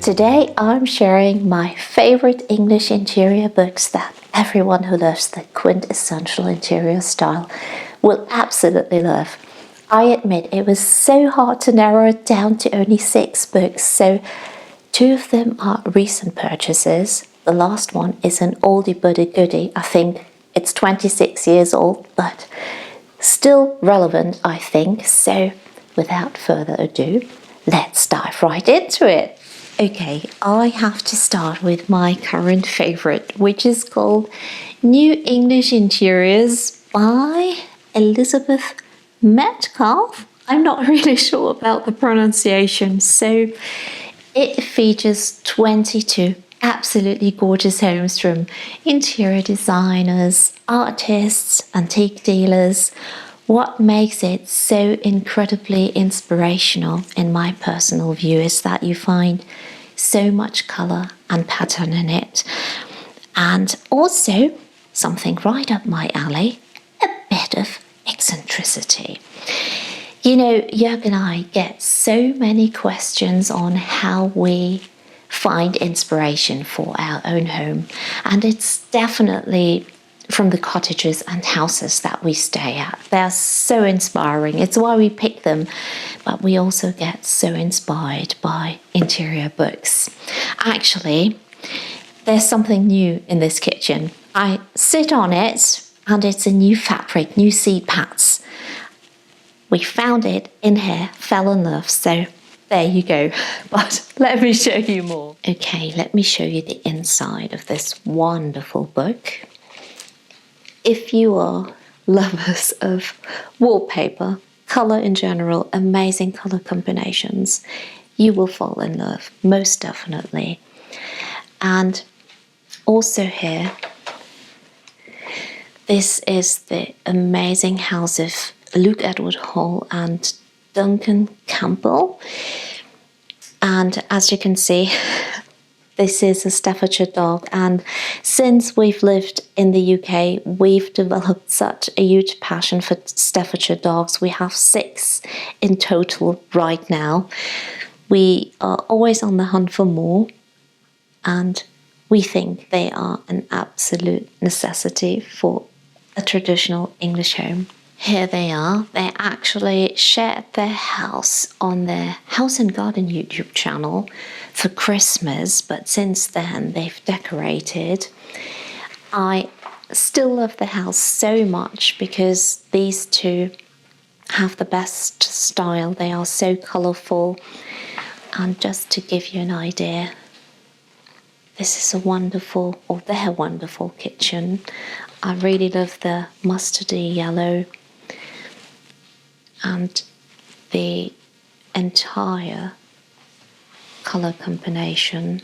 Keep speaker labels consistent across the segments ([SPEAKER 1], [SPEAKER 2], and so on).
[SPEAKER 1] Today I'm sharing my favorite English interior books that everyone who loves the quintessential interior style will absolutely love. I admit it was so hard to narrow it down to only 6 books, so 2 of them are recent purchases. The last one is an oldie but a goodie. I think it's 26 years old, but still relevant, I think. So without further ado, let's dive right into it. Okay, I have to start with my current favorite, which is called New English Interiors by Elizabeth Metcalfe. I'm not really sure about the pronunciation. So it features 22 absolutely gorgeous homes from interior designers, artists, antique dealers. What makes it so incredibly inspirational, in my personal view, is that you find so much colour and pattern in it. And also, something right up my alley, a bit of eccentricity. You know, Joerg and I get so many questions on how we find inspiration for our own home. And it's definitely from the cottages and houses that we stay at. They're so inspiring. It's why we pick them, but we also get so inspired by interior books. Actually, there's something new in this kitchen. I sit on it and it's a new fabric, new seat pads. We found it in here, fell in love, so there you go. But let me show you more. Okay, let me show you the inside of this wonderful book. If you are lovers of wallpaper, colour in general, amazing colour combinations, you will fall in love, most definitely. And also here, this is the amazing house of Luke Edward Hall and Duncan Campbell. And as you can see, this is a Staffordshire dog, and since we've lived in the UK, we've developed such a huge passion for Staffordshire dogs. We have 6 in total right now. We are always on the hunt for more, and we think they are an absolute necessity for a traditional English home. Here they are. They actually shared their house on their House and Garden YouTube channel for Christmas, but since then they've decorated. I still love the house so much because these two have the best style. They are so colourful. And just to give you an idea, this is a wonderful, or their wonderful kitchen. I really love the mustardy yellow. And the entire colour combination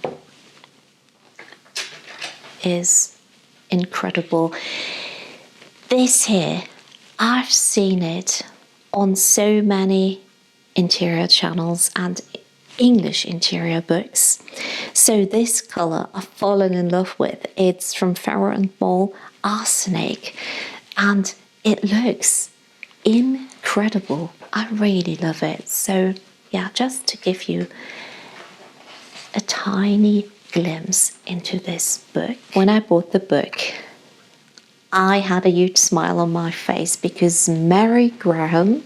[SPEAKER 1] is incredible. This here, I've seen it on so many interior channels and English interior books. So this colour I've fallen in love with. It's from Farrow and Ball Arsenic, and it looks incredible. I really love it. So yeah, just to give you a tiny glimpse into this book. When I bought the book, I had a huge smile on my face because Mary Graham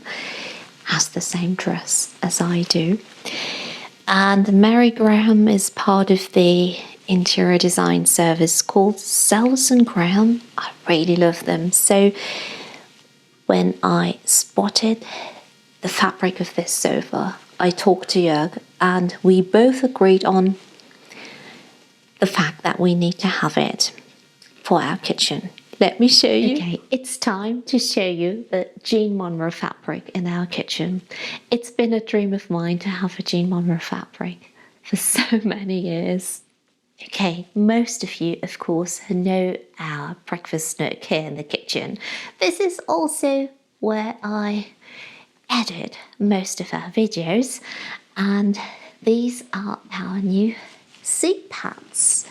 [SPEAKER 1] has the same dress as I do. And Mary Graham is part of the interior design service called Selves & Graham. I really love them. So when I spotted the fabric of this sofa, I talked to Joerg and we both agreed on the fact that we need to have it for our kitchen. Let me show you. Okay, it's time to show you the Jean Monroe fabric in our kitchen. It's been a dream of mine to have a Jean Monroe fabric for so many years. Okay, most of you, of course, know our breakfast nook here in the kitchen. This is also where I edit most of our videos, and these are our new seat pads.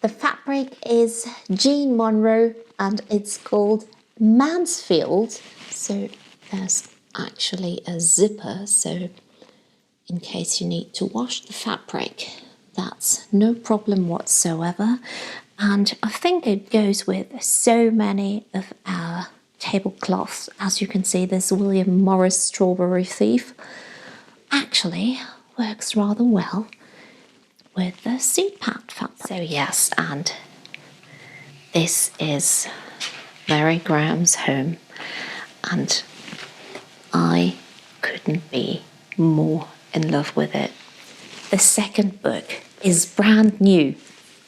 [SPEAKER 1] The fabric is Jean Monroe and it's called Mansfield. So there's actually a zipper, so in case you need to wash the fabric, no problem whatsoever. And I think it goes with so many of our tablecloths. As you can see, this William Morris Strawberry Thief actually works rather well with the seat pad fabric. So yes, and this is Mary Graham's home, and I couldn't be more in love with it. The second book is brand new.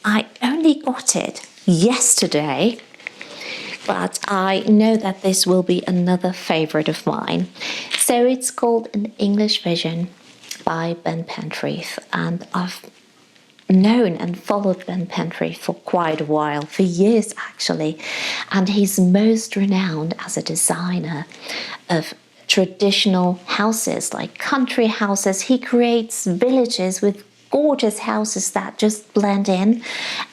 [SPEAKER 1] I only got it yesterday, but I know that this will be another favourite of mine. So it's called An English Vision by Ben Pentreath, and I've known and followed Ben Pentreath for quite a while, for years actually, and he's most renowned as a designer of traditional houses, like country houses. He creates villages with gorgeous houses that just blend in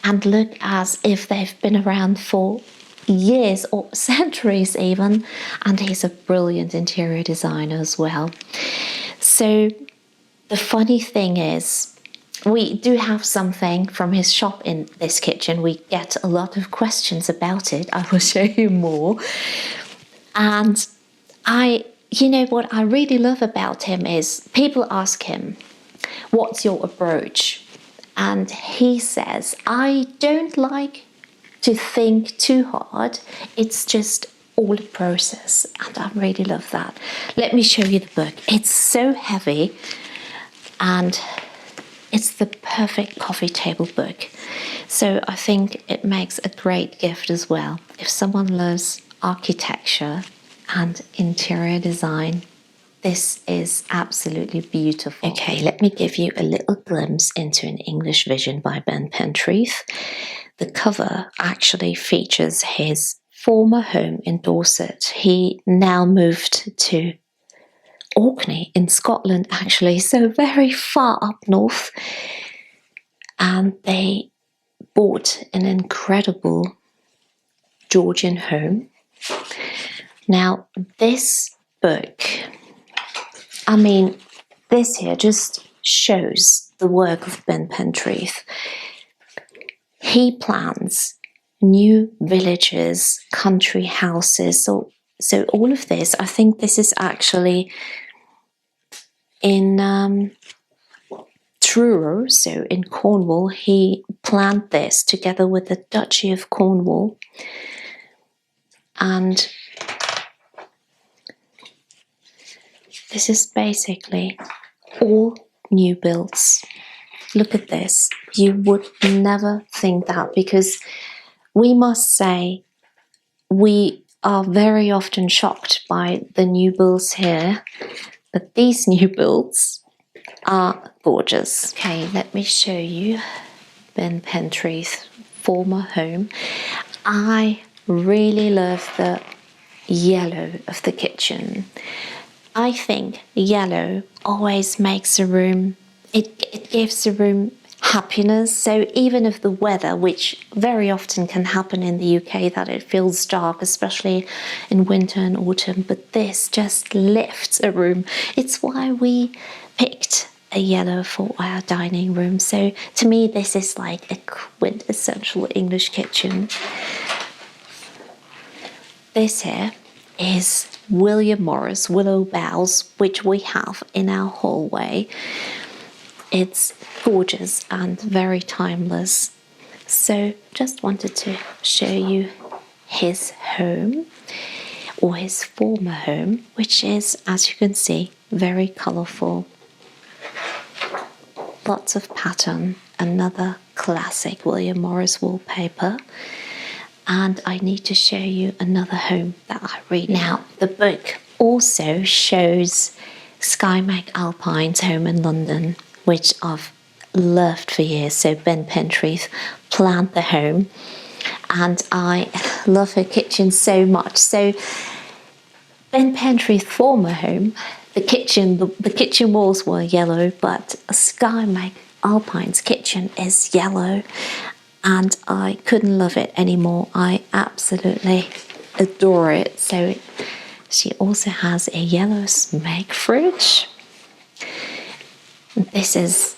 [SPEAKER 1] and look as if they've been around for years or centuries even, and he's a brilliant interior designer as well. So the funny thing is, we do have something from his shop in this kitchen. We get a lot of questions about it. I will show you more. And you know what I really love about him is people ask him, what's your approach? And he says, I don't like to think too hard. It's just all a process. And I really love that. Let me show you the book. It's so heavy, and it's the perfect coffee table book. So I think it makes a great gift as well. If someone loves architecture and interior design, this is absolutely beautiful. Okay, let me give you a little glimpse into An English Vision by Ben Pentreath. The cover actually features his former home in Dorset. He now moved to Orkney in Scotland, actually, so very far up north. And they bought an incredible Georgian home. Now, this book, I mean, this here just shows the work of Ben Pentreath. He plans new villages, country houses. So all of this, I think this is actually in Truro, so in Cornwall. He planned this together with the Duchy of Cornwall. And this is basically all new builds. Look at this. You would never think that, because we must say we are very often shocked by the new builds here, but these new builds are gorgeous. Okay, let me show you Ben Pentreath's former home. I really love the yellow of the kitchen. I think yellow always makes a room, it gives a room happiness. So even if the weather, which very often can happen in the UK, that it feels dark, especially in winter and autumn, but this just lifts a room. It's why we picked a yellow for our dining room. So to me, this is like a quintessential English kitchen. This here is William Morris willow boughs, which we have in our hallway. It's gorgeous and very timeless. So just wanted to show you his home, or his former home, which is, as you can see, very colourful. Lots of pattern, another classic William Morris wallpaper. And I need to show you another home that I read. Now, the book also shows Sky McAlpine's home in London, which I've loved for years. So Ben Pentreath planned the home, and I love her kitchen so much. So Ben Pentreath's former home, the kitchen walls were yellow, but Sky McAlpine's kitchen is yellow, and I couldn't love it anymore. I absolutely adore it. So she also has a yellow Smeg fridge. This is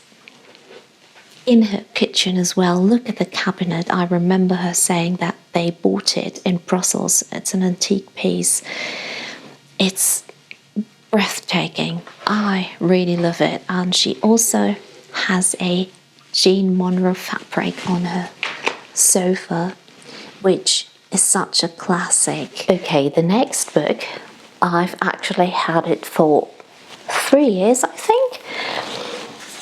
[SPEAKER 1] in her kitchen as well. Look at the cabinet. I remember her saying that they bought it in Brussels. It's an antique piece. It's breathtaking. I really love it. And she also has a Jean Monroe fabric on her sofa, which is such a classic. Okay, the next book, I've actually had it for 3 years, I think.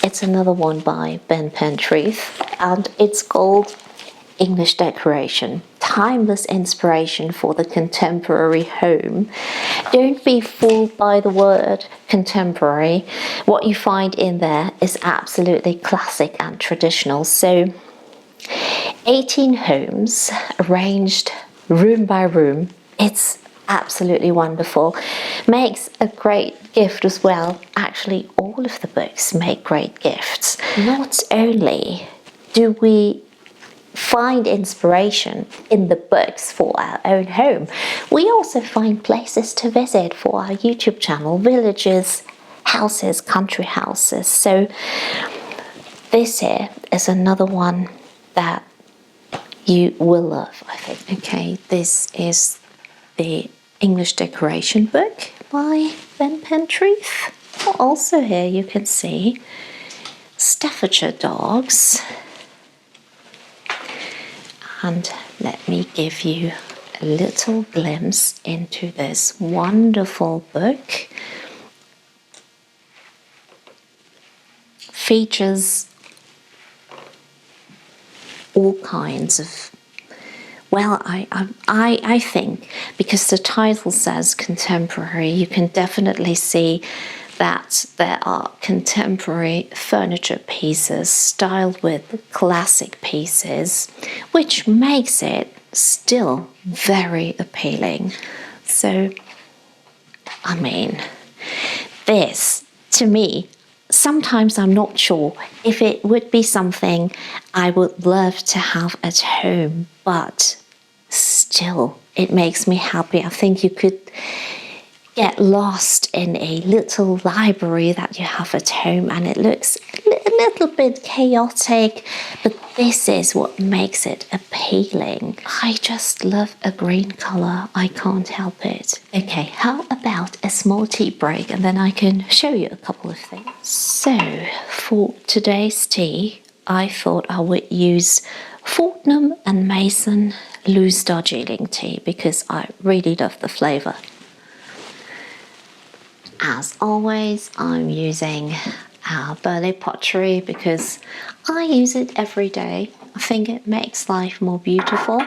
[SPEAKER 1] It's another one by Pentreath, and it's called English Decoration, Timeless Inspiration for the Contemporary Home. Don't be fooled by the word contemporary. What you find in there is absolutely classic and traditional. So 18 homes arranged room by room. It's absolutely wonderful. Makes a great gift as well. Actually, all of the books make great gifts. Not only do we find inspiration in the books for our own home, we also find places to visit for our YouTube channel, villages, houses, country houses. So this here is another one that you will love, I think. Okay, this is the English Decoration book by Pentreath. Also here you can see Staffordshire dogs. And let me give you a little glimpse into this wonderful book. Features all kinds of, well, I think because the title says contemporary, you can definitely see that there are contemporary furniture pieces styled with classic pieces, which makes it still very appealing. So, I mean, this, to me, sometimes I'm not sure if it would be something I would love to have at home, but still, it makes me happy. I think you could get lost in a little library that you have at home and it looks a little bit chaotic, but this is what makes it appealing. I just love a green colour. I can't help it. Okay, how about a small tea break and then I can show you a couple of things. So for today's tea, I thought I would use Fortnum and Mason loose Darjeeling tea because I really love the flavour. As always, I'm using our Burley pottery because I use it every day. I think it makes life more beautiful.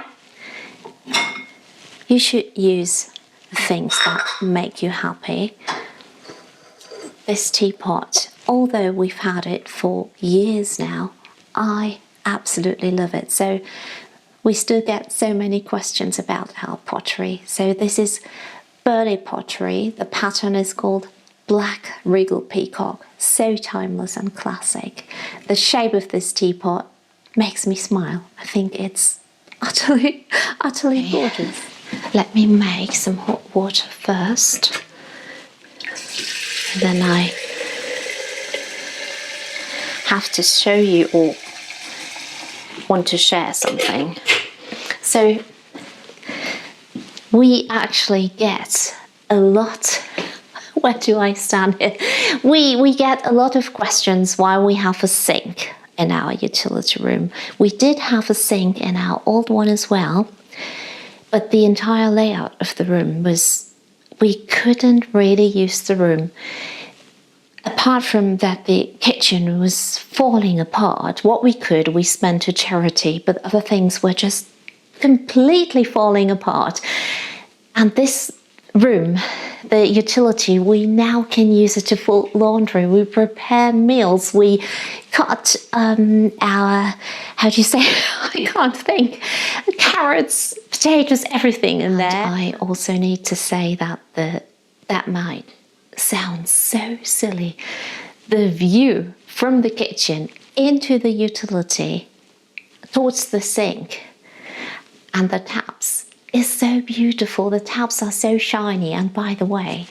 [SPEAKER 1] You should use things that make you happy. This teapot, although we've had it for years now, I absolutely love it. So we still get so many questions about our pottery. So this is Burley pottery. The pattern is called Black Regal Peacock. So timeless and classic. The shape of this teapot makes me smile. I think it's utterly gorgeous. Let me make some hot water first. And then I have to show you or want to share something. So we actually get a lot. Where do I stand here? We get a lot of questions why we have a sink in our utility room. We did have a sink in our old one as well, but the entire layout of the room was, we couldn't really use the room. Apart from that, the kitchen was falling apart. What we could, we spent to charity, but other things were just completely falling apart. And this room, the utility, we now can use it to full laundry. We prepare meals. We cut our, how do you say, I can't think, carrots, potatoes, everything in there. And I also need to say that that might sound so silly. The view from the kitchen into the utility towards the sink and the taps is so beautiful. The taps are so shiny, and by the way,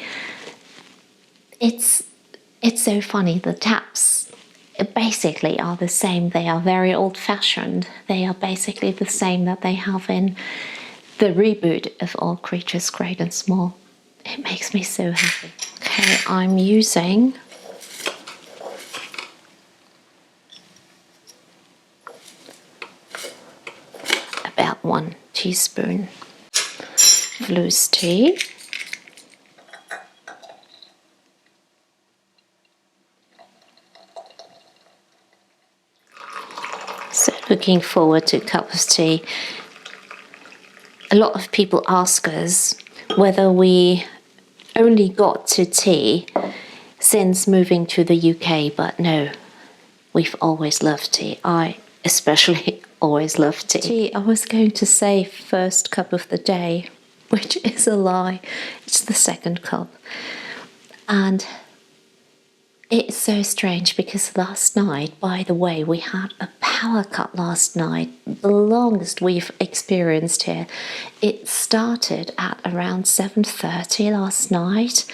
[SPEAKER 1] it's so funny. The taps basically are the same. They are very old-fashioned. They are basically the same that they have in the reboot of All Creatures Great and Small. It makes me so happy. Okay, I'm using about 1 teaspoon of loose tea. So looking forward to a cup of tea. A lot of people ask us whether we only got to tea since moving to the UK, but no, we've always loved tea. I especially always loved tea. I was going to say first cup of the day, which is a lie. It's the second cup. And it's so strange because last night, by the way, we had a power cut last night, the longest we've experienced here. It started at around 7:30 last night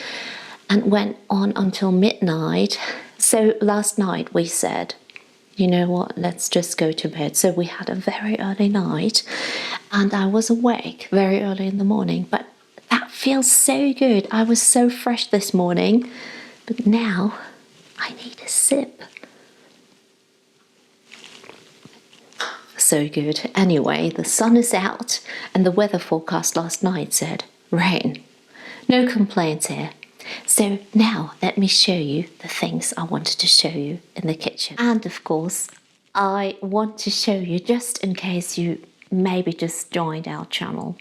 [SPEAKER 1] and went on until midnight. So last night we said, you know what, let's just go to bed. So we had a very early night and I was awake very early in the morning, but that feels so good. I was so fresh this morning, but now I need a sip. So good. Anyway, the sun is out and the weather forecast last night said rain. No complaints here. So now let me show you the things I wanted to show you in the kitchen. And of course, I want to show you, just in case you maybe just joined our channel,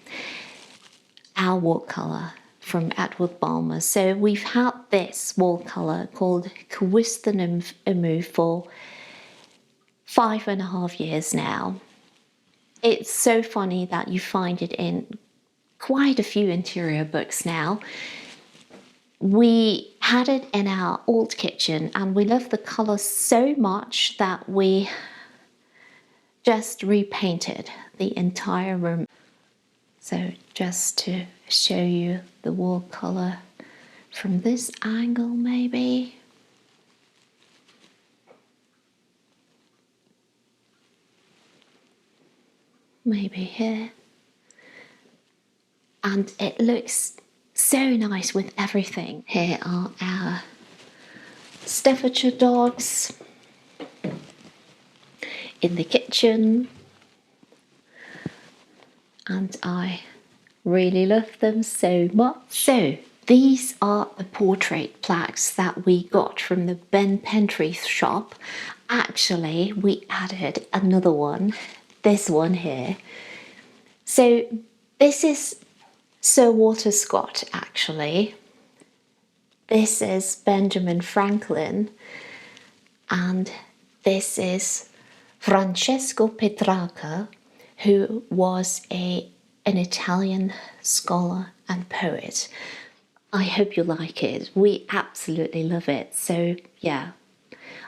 [SPEAKER 1] our wall colour from Edward Balmer. So we've had this wall colour called quintessential for 5.5 years now. It's so funny that you find it in quite a few interior books now. We had it in our old kitchen and we loved the colour so much that we just repainted the entire room. So just to show you the wall colour from this angle maybe. Maybe here. And it looks so nice with everything. Here are our Staffordshire dogs in the kitchen. And I really love them so much. So these are the portrait plaques that we got from the Pentreath shop. Actually, we added another one, this one here. So this is Sir Walter Scott, actually. This is Benjamin Franklin. And this is Francesco Petrarca, who was an Italian scholar and poet. I hope you like it. We absolutely love it. So yeah,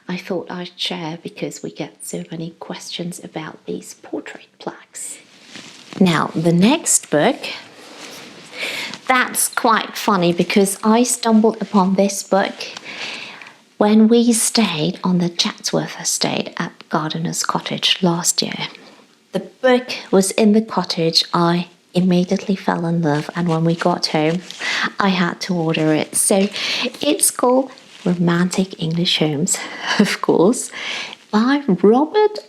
[SPEAKER 1] I thought I'd share because we get so many questions about these portrait plaques. Now, the next book, that's quite funny because I stumbled upon this book when we stayed on the Chatsworth estate at Gardener's Cottage last year. The book was in the cottage. I immediately fell in love, and when we got home, I had to order it. So it's called Romantic English Homes, of course, by Robert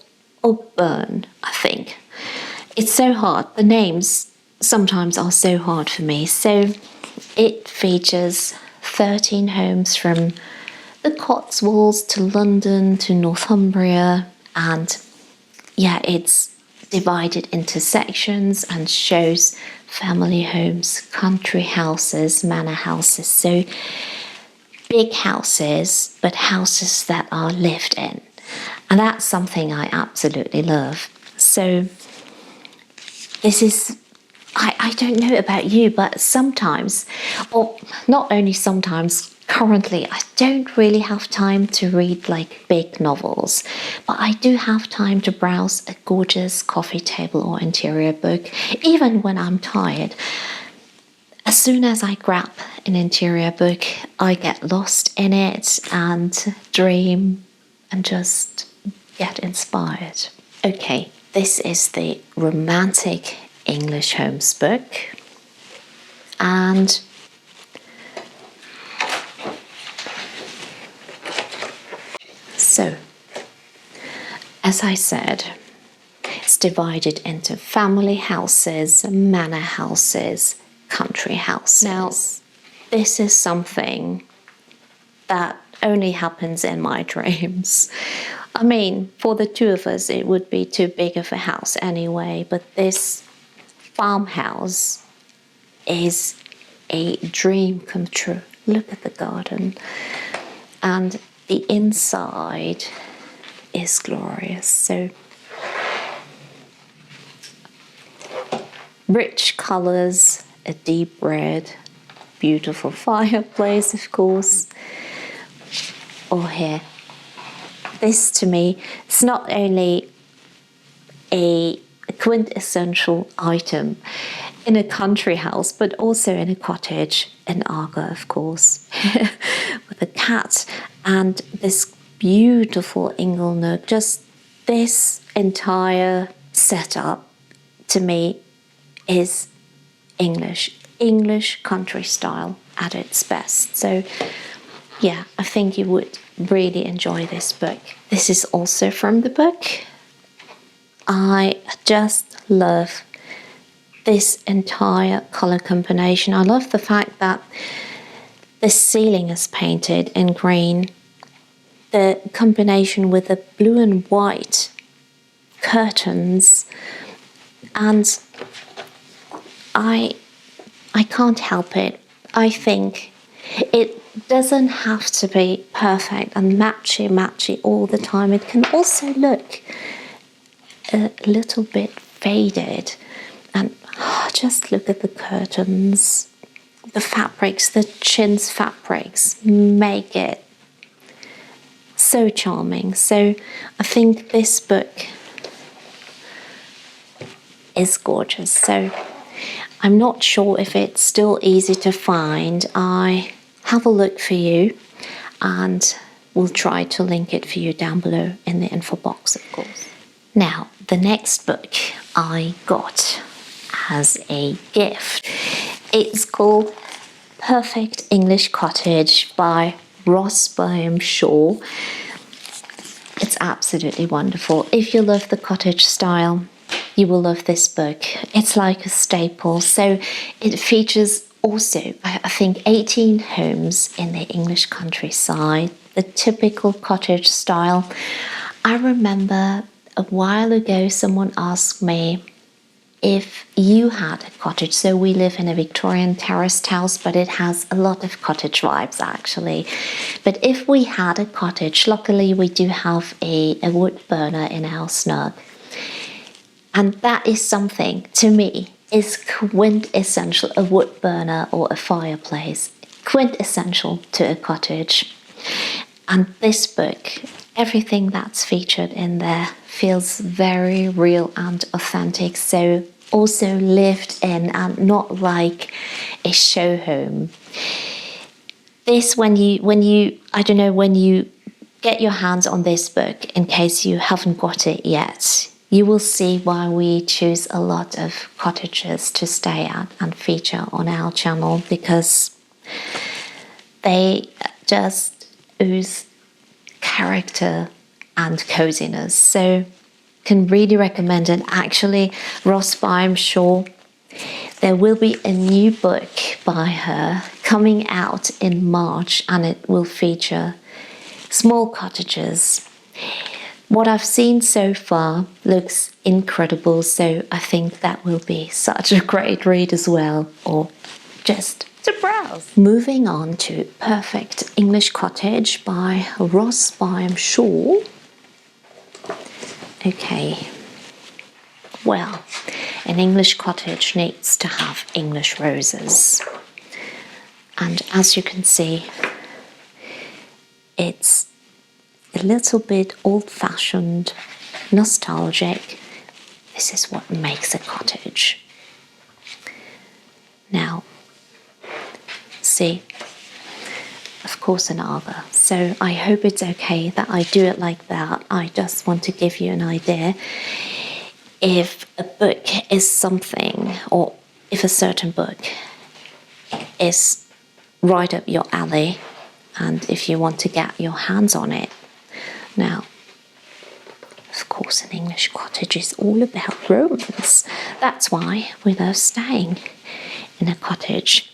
[SPEAKER 1] O'Byrne, I think. It's so hard. The names sometimes are so hard for me. So it features 13 homes from the Cotswolds to London to Northumbria, and yeah, it's divided into sections and shows family homes, country houses, manor houses. So big houses, but houses that are lived in. And that's something I absolutely love. So this is, I don't know about you, but sometimes, or not only sometimes, currently I don't really have time to read like big novels, but I do have time to browse a gorgeous coffee table or interior book, even when I'm tired. As soon as I grab an interior book, I get lost in it and dream and just get inspired. Okay, this is the Romantic English Homes book, and so, as I said, it's divided into family houses, manor houses, country houses. Now, this is something that only happens in my dreams. I mean, for the two of us, it would be too big of a house anyway, but this farmhouse is a dream come true. Look at the garden. And the inside is glorious. So, rich colours, a deep red, beautiful fireplace, of course. Or here. This to me is not only a quintessential item in a country house, but also in a cottage, an Aga, of course, with a cat and this beautiful ingle nook. Just this entire setup to me is English country style at its best. So yeah, I think you would really enjoy this book. This is also from the book. I just love this entire color combination. I love the fact that the ceiling is painted in green. The combination with the blue and white curtains, and I can't help it. I think it doesn't have to be perfect and matchy all the time. It can also look a little bit faded, and just look at the curtains, the fabrics, the chintz fabrics make it so charming. So I think this book is gorgeous. So I'm not sure if it's still easy to find. I have a look for you, and we'll try to link it for you down below in the info box, of course. Now, the next book I got as a gift. It's called Perfect English Cottage by Byam. It's absolutely wonderful. If you love the cottage style, you will love this book. It's like a staple. So it features also, I think, 18 homes in the English countryside, the typical cottage style. I remember a while ago someone asked me if you had a cottage. So we live in a Victorian terraced house, but it has a lot of cottage vibes actually. But if we had a cottage, luckily we do have a wood burner in our snug. And that is something, to me, is quintessential, a wood burner or a fireplace, quintessential to a cottage. And this book, everything that's featured in there feels very real and authentic, so also lived in and not like a show home. This, when you get your hands on this book, in case you haven't got it yet, you will see why we choose a lot of cottages to stay at and feature on our channel, because they just ooze character and coziness. So can really recommend it. Actually, Byam, there will be a new book by her coming out in March, and it will feature small cottages. What I've seen so far looks incredible, so I think that will be such a great read as well, or just to browse. Moving on to Perfect English Cottage by Byam. Okay, well, an English cottage needs to have English roses, and as you can see, it's a little bit old-fashioned, nostalgic. This is what makes a cottage. Now, see, of course, another. So I hope it's okay that I do it like that. I just want to give you an idea. If a book is something, or if a certain book is right up your alley, and if you want to get your hands on it. Now, of course, an English cottage is all about romance. That's why we love staying in a cottage.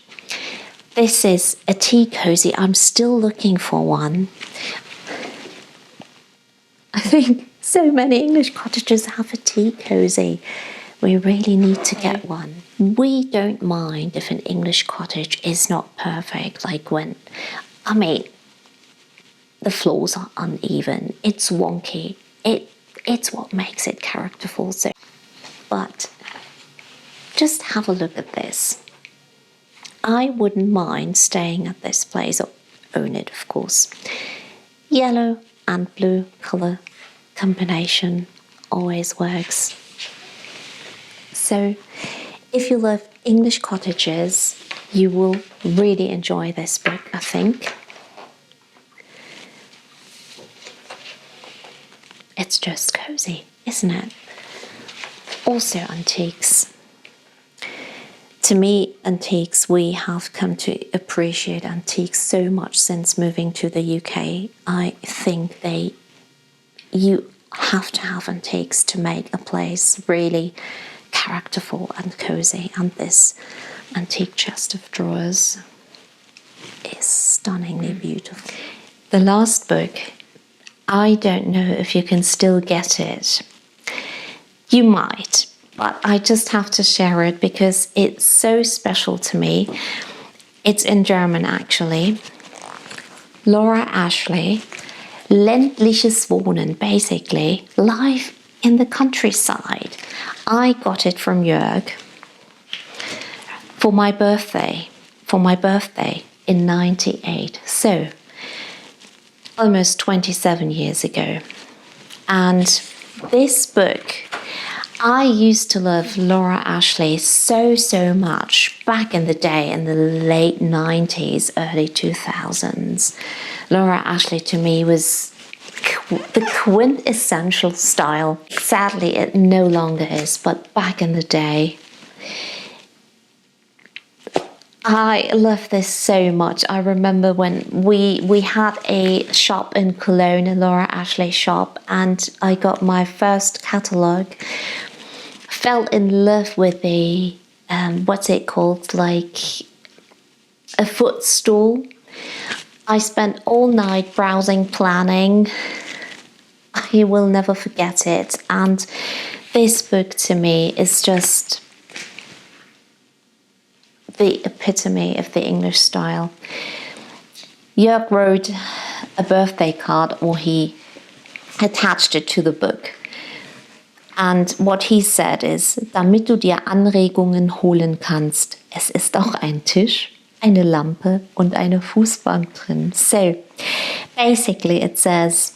[SPEAKER 1] This is a tea cozy. I'm still looking for one. I think so many English cottages have a tea cozy. We really need to get one. We don't mind if an English cottage is not perfect, like when, I mean, the floors are uneven, it's wonky. It's what makes it characterful. So, but just have a look at this. I wouldn't mind staying at this place, or own it, of course. Yellow and blue colour combination always works. So if you love English cottages, you will really enjoy this book, I think. It's just cozy, isn't it? Also antiques. To me, antiques, we have come to appreciate antiques so much since moving to the UK. I think you have to have antiques to make a place really characterful and cozy. And this antique chest of drawers is stunningly beautiful. The last book, I don't know if you can still get it. You might. But I just have to share it because it's so special to me. It's in German, actually. Laura Ashley, Ländliches Wohnen, basically life in the countryside. I got it from Joerg for my birthday in '98. So almost 27 years ago. And this book, I used to love Laura Ashley so much back in the day, in the late 90s, early 2000s. Laura Ashley to me was the quintessential style. Sadly, it no longer is, but back in the day, I love this so much. I remember when we had a shop in Cologne, a Laura Ashley shop, and I got my first catalogue. Fell in love with the, what's it called, like a footstool. I spent all night browsing, planning. I will never forget it. And this book to me is just the epitome of the English style. Joerg wrote a birthday card, or he attached it to the book. And what he said is, damit du dir Anregungen holen kannst, es ist auch ein Tisch, eine Lampe und eine Fußbank drin. So basically it says,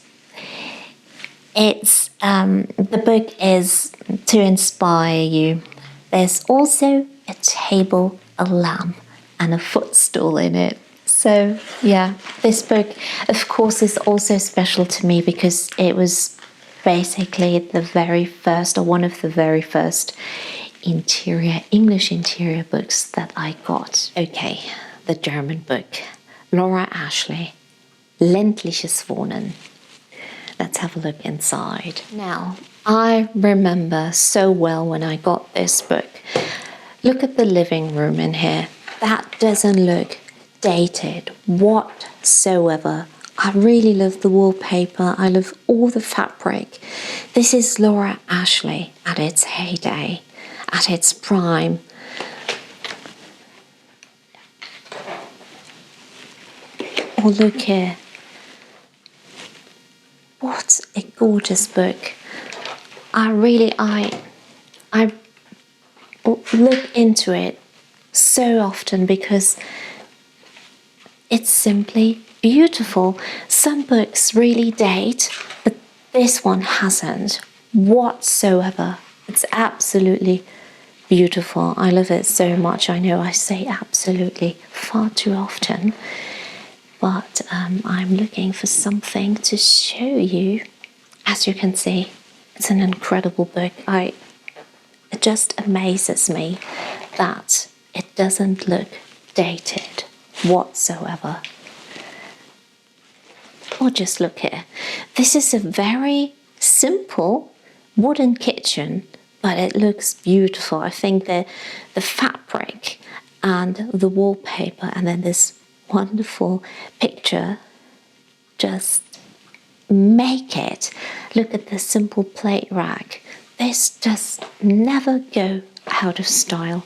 [SPEAKER 1] it's the book is to inspire you. There's also a table, a lamp and a footstool in it. So yeah, this book of course is also special to me because it was basically the very first, or one of the very first English interior books that I got. Okay, the German book, Laura Ashley, Ländliches Wohnen. Let's have a look inside. Now, I remember so well when I got this book. Look at the living room in here. That doesn't look dated whatsoever. I really love the wallpaper. I love all the fabric. This is Laura Ashley at its heyday, at its prime. Oh, look here. What a gorgeous book. I look into it so often because it's simply beautiful. Some books really date, but this one hasn't whatsoever. It's absolutely beautiful. I love it so much. I know I say absolutely far too often. but I'm looking for something to show you. As you can see, it's an incredible book. It just amazes me that it doesn't look dated whatsoever. Or just look here. This is a very simple wooden kitchen, but it looks beautiful. I think the fabric and the wallpaper and then this wonderful picture just make it. Look at the simple plate rack. This just never go out of style.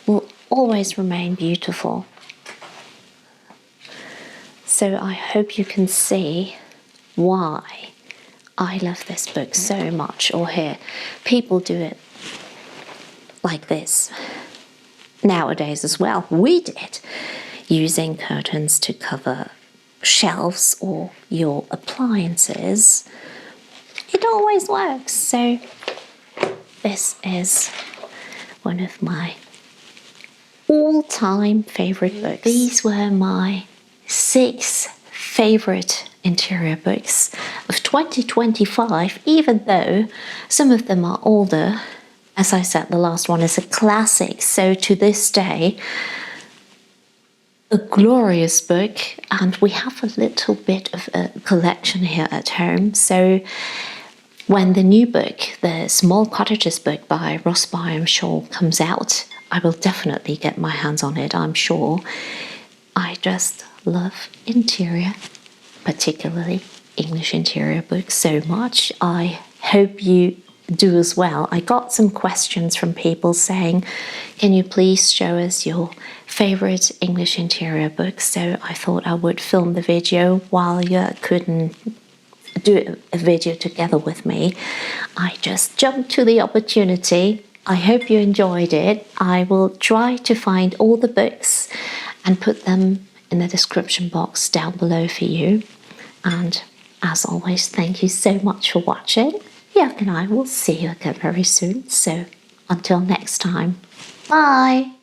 [SPEAKER 1] Will always remain beautiful. So I hope you can see why I love this book so much. Or here, people do it like this nowadays as well. We did, using curtains to cover shelves or your appliances. It always works. So this is one of my all-time favorite books. These were my 6 favorite interior books of 2025, even though some of them are older. As I said, the last one is a classic, so to this day, a glorious book, and we have a little bit of a collection here at home. So when the new book, the Small Cottages book by Byam comes out, I will definitely get my hands on it, I'm sure. I just love interior, particularly English interior books, so much. I hope you do as well. I got some questions from people saying, can you please show us your favorite English interior books? So I thought I would film the video while you couldn't do a video together with me. I just jumped to the opportunity. I hope you enjoyed it. I will try to find all the books and put them in the description box down below for you. And as always, thank you so much for watching. Joerg and I will see you again very soon. So until next time, bye.